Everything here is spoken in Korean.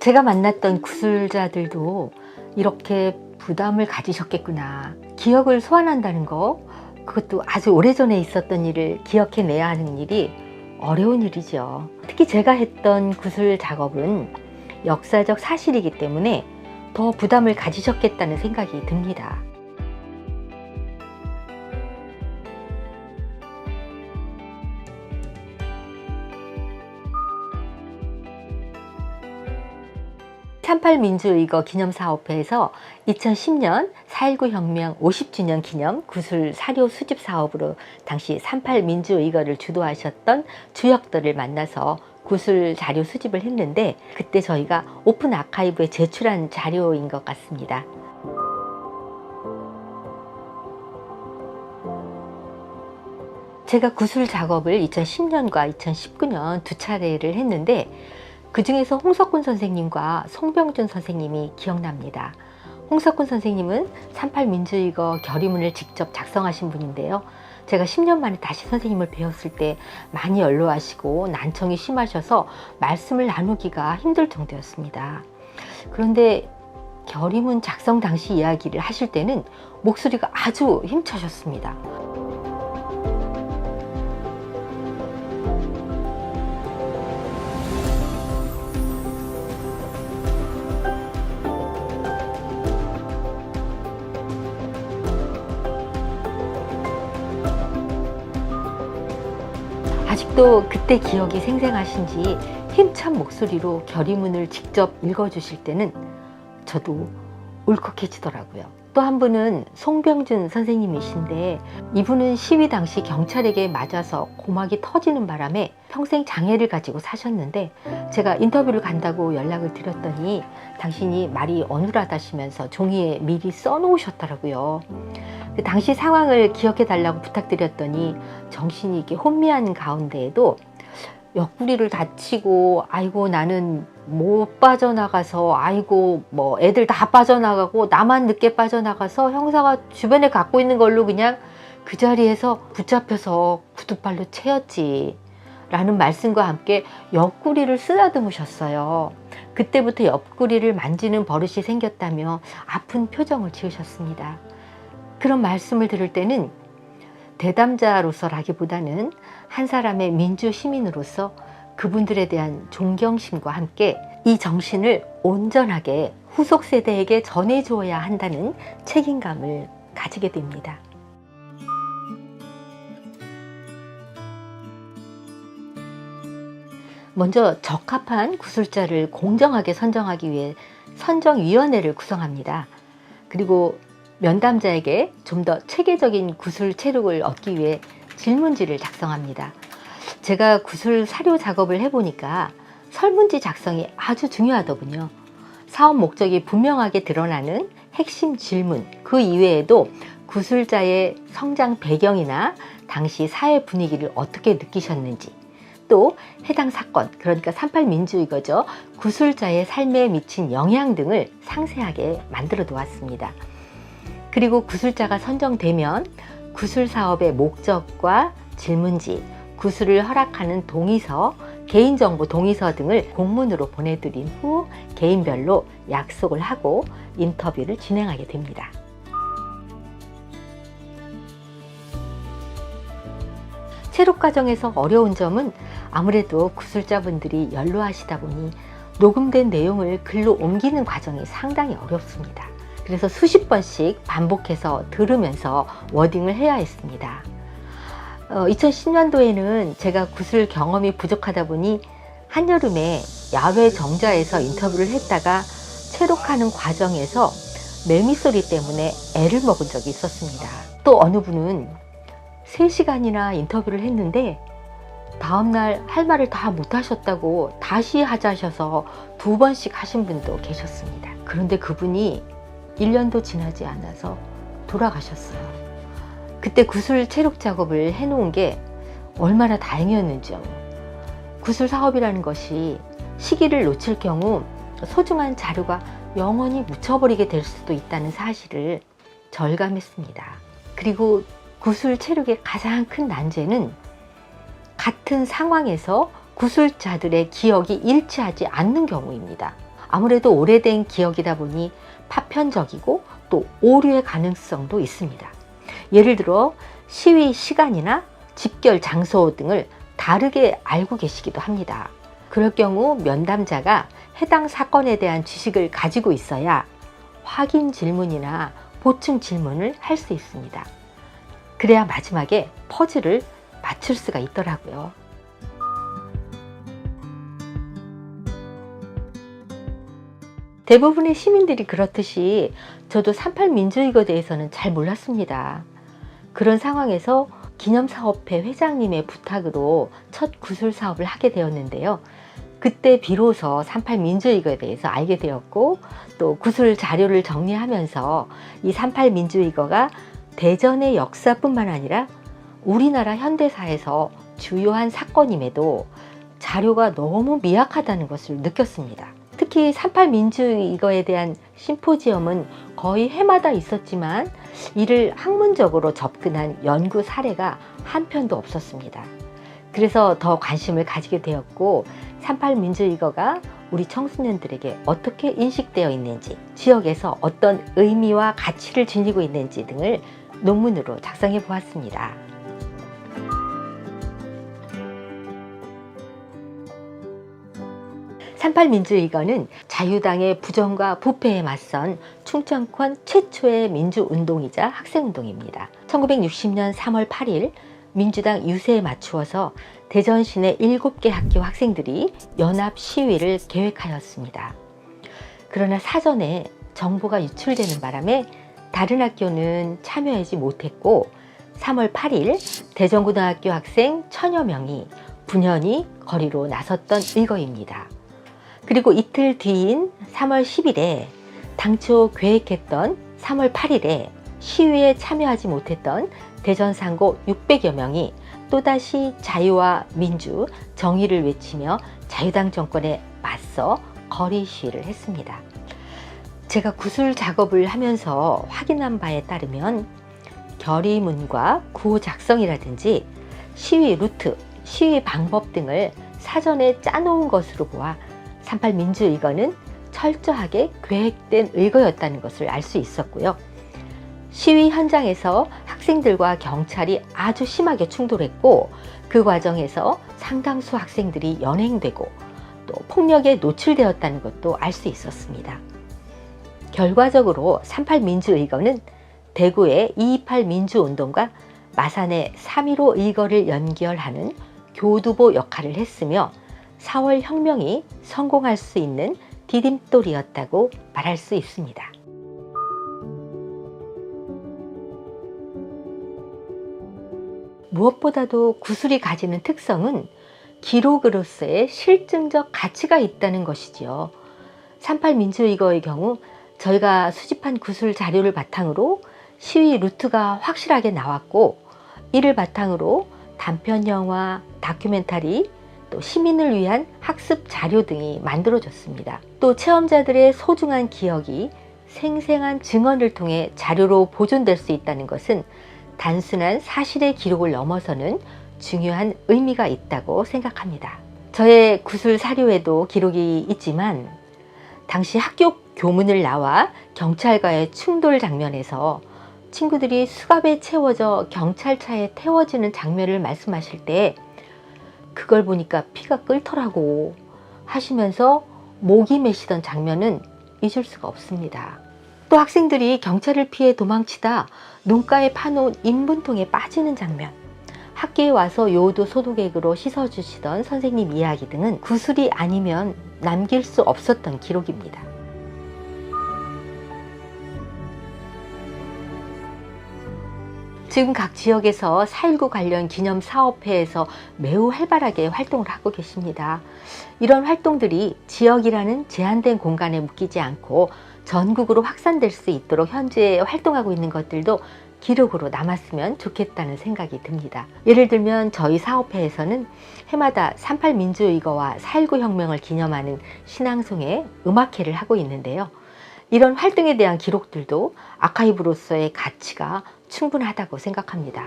제가 만났던 구술자들도 이렇게 부담을 가지셨겠구나. 기억을 소환한다는 거, 그것도 아주 오래전에 있었던 일을 기억해내야 하는 일이 어려운 일이죠. 특히 제가 했던 구술 작업은 역사적 사실이기 때문에 더 부담을 가지셨겠다는 생각이 듭니다. (38) 민주의거 기념사업회에서 2010년 4.19 혁명 50주년 기념 구술 사료 수집 사업으로 당시 (38) 민주의거를 주도하셨던 주역들을 만나서 구술 자료 수집을 했는데, 그때 저희가 오픈 아카이브에 제출한 자료인 것 같습니다. 제가 구술 작업을 2010년과 2019년 두 차례를 했는데, 그 중에서 홍석군 선생님과 송병준 선생님이 기억납니다. 홍석군 선생님은 (38) 민주의거 결의문을 직접 작성하신 분인데요. 제가 10년 만에 다시 선생님을 배웠을 때 많이 연로하시고 난청이 심하셔서 말씀을 나누기가 힘들 정도였습니다. 그런데 결의문 작성 당시 이야기를 하실 때는 목소리가 아주 힘차셨습니다. 아직도 그때 기억이 생생하신지 힘찬 목소리로 결의문을 직접 읽어주실 때는 저도 울컥해지더라고요. 또 한 분은 송병준 선생님이신데, 이분은 시위 당시 경찰에게 맞아서 고막이 터지는 바람에 평생 장애를 가지고 사셨는데, 제가 인터뷰를 간다고 연락을 드렸더니 당신이 말이 어눌하다시면서 종이에 미리 써놓으셨더라고요. 당시 상황을 기억해 달라고 부탁드렸더니 정신이 이렇게 혼미한 가운데에도 옆구리를 다치고, 아이고 나는 못 빠져나가서, 아이고 뭐 애들 다 빠져나가고 나만 늦게 빠져나가서 형사가 주변에 갖고 있는 걸로 그냥 그 자리에서 붙잡혀서 구두발로 채였지 라는 말씀과 함께 옆구리를 쓰다듬으셨어요. 그때부터 옆구리를 만지는 버릇이 생겼다며 아픈 표정을 지으셨습니다. 그런 말씀을 들을 때는 대담자로서라기보다는 한 사람의 민주 시민으로서 그분들에 대한 존경심과 함께 이 정신을 온전하게 후속 세대에게 전해주어야 한다는 책임감을 가지게 됩니다. 먼저 적합한 구술자를 공정하게 선정하기 위해 선정위원회를 구성합니다. 그리고 면담자에게 좀 더 체계적인 구술 체력을 얻기 위해 질문지를 작성합니다. 제가 구술 사료 작업을 해보니까 설문지 작성이 아주 중요하더군요. 사업 목적이 분명하게 드러나는 핵심 질문, 그 이외에도 구술자의 성장 배경이나 당시 사회 분위기를 어떻게 느끼셨는지, 또 해당 사건, 그러니까 (38) 민주의거죠, 구술자의 삶에 미친 영향 등을 상세하게 만들어 놓았습니다. 그리고 구술자가 선정되면 구술 사업의 목적과 질문지, 구술을 허락하는 동의서, 개인정보 동의서 등을 공문으로 보내드린 후 개인별로 약속을 하고 인터뷰를 진행하게 됩니다. 체록 과정에서 어려운 점은 아무래도 구술자분들이 연로하시다 보니 녹음된 내용을 글로 옮기는 과정이 상당히 어렵습니다. 그래서 수십 번씩 반복해서 들으면서 워딩을 해야 했습니다. 2010년도에는 제가 구술 경험이 부족하다 보니 한여름에 야외 정자에서 인터뷰를 했다가 체록하는 과정에서 매미 소리 때문에 애를 먹은 적이 있었습니다. 또 어느 분은 3시간이나 인터뷰를 했는데 다음날 할 말을 다 못하셨다고 다시 하자셔서 2번씩 하신 분도 계셨습니다. 그런데 그분이 1년도 지나지 않아서 돌아가셨어요. 그때 구술 체력 작업을 해놓은 게 얼마나 다행이었는지요. 구술 사업이라는 것이 시기를 놓칠 경우 소중한 자료가 영원히 묻혀버리게 될 수도 있다는 사실을 절감했습니다. 그리고 구술 체력의 가장 큰 난제는 같은 상황에서 구술자들의 기억이 일치하지 않는 경우입니다. 아무래도 오래된 기억이다 보니 파편적이고 또 오류의 가능성도 있습니다. 예를 들어 시위 시간이나 집결 장소 등을 다르게 알고 계시기도 합니다. 그럴 경우 면담자가 해당 사건에 대한 지식을 가지고 있어야 확인 질문이나 보충 질문을 할 수 있습니다. 그래야 마지막에 퍼즐을 맞출 수가 있더라고요. 대부분의 시민들이 그렇듯이 저도 3.8 민주이거에 대해서는 잘 몰랐습니다. 그런 상황에서 기념사업회 회장님의 부탁으로 첫 구술 사업을 하게 되었는데요. 그때 비로소 3.8 민주이거에 대해서 알게 되었고, 또 구술 자료를 정리하면서 이 3.8 민주이거가 대전의 역사뿐만 아니라 우리나라 현대사에서 주요한 사건임에도 자료가 너무 미약하다는 것을 느꼈습니다. 특히 3.8 민주이거에 대한 심포지엄은 거의 해마다 있었지만 이를 학문적으로 접근한 연구 사례가 한 편도 없었습니다. 그래서 더 관심을 가지게 되었고, 3.8 민주이거가 우리 청소년들에게 어떻게 인식되어 있는지, 지역에서 어떤 의미와 가치를 지니고 있는지 등을 논문으로 작성해 보았습니다. (3.8) 민주이거는 자유당의 부정과 부패에 맞선 충청권 최초의 민주운동이자 학생운동입니다. 1960년 3월 8일 민주당 유세에 맞추어서 대전 시내 7개 학교 학생들이 연합 시위를 계획하였습니다. 그러나 사전에 정보가 유출되는 바람에 다른 학교는 참여하지 못했고, 3월 8일 대전고등학교 학생 1000여 명이 분연히 거리로 나섰던 일거입니다. 그리고 이틀 뒤인 3월 10일에 당초 계획했던 3월 8일에 시위에 참여하지 못했던 대전 상고 600여 명이 또다시 자유와 민주, 정의를 외치며 자유당 정권에 맞서 거리 시위를 했습니다. 제가 구술 작업을 하면서 확인한 바에 따르면 결의문과 구호 작성이라든지 시위 루트, 시위 방법 등을 사전에 짜놓은 것으로 보아 3.8 민주이거는 철저하게 계획된 의거였다는 것을 알 수 있었고요. 시위 현장에서 학생들과 경찰이 아주 심하게 충돌했고, 그 과정에서 상당수 학생들이 연행되고 또 폭력에 노출되었다는 것도 알 수 있었습니다. 결과적으로 3.8 민주의거는 대구의 2.28 민주운동과 마산의 3.15 의거를 연결하는 교두보 역할을 했으며 4월 혁명이 성공할 수 있는 디딤돌이었다고 말할 수 있습니다. 무엇보다도 구술이 가지는 특성은 기록으로서의 실증적 가치가 있다는 것이지요. 3.8 민주의거의 경우 저희가 수집한 구술 자료를 바탕으로 시위 루트가 확실하게 나왔고, 이를 바탕으로 단편 영화, 다큐멘터리, 또 시민을 위한 학습 자료 등이 만들어졌습니다. 또 체험자들의 소중한 기억이 생생한 증언을 통해 자료로 보존될 수 있다는 것은 단순한 사실의 기록을 넘어서는 중요한 의미가 있다고 생각합니다. 저의 구술 사료에도 기록이 있지만 당시 학교 교문을 나와 경찰과의 충돌 장면에서 친구들이 수갑에 채워져 경찰차에 태워지는 장면을 말씀하실 때 그걸 보니까 피가 끓더라고 하시면서 목이 메시던 장면은 잊을 수가 없습니다. 또 학생들이 경찰을 피해 도망치다 눈가에 파놓은 인분통에 빠지는 장면, 학교에 와서 요도 소독액으로 씻어주시던 선생님 이야기 등은 구술이 아니면 남길 수 없었던 기록입니다. 지금 각 지역에서 4.19 관련 기념사업회에서 매우 활발하게 활동을 하고 계십니다. 이런 활동들이 지역이라는 제한된 공간에 묶이지 않고 전국으로 확산될 수 있도록 현재 활동하고 있는 것들도 기록으로 남았으면 좋겠다는 생각이 듭니다. 예를 들면 저희 사업회에서는 해마다 3.8 민주의거와 4.19 혁명을 기념하는 신앙송의 음악회를 하고 있는데요. 이런 활동에 대한 기록들도 아카이브로서의 가치가 충분하다고 생각합니다.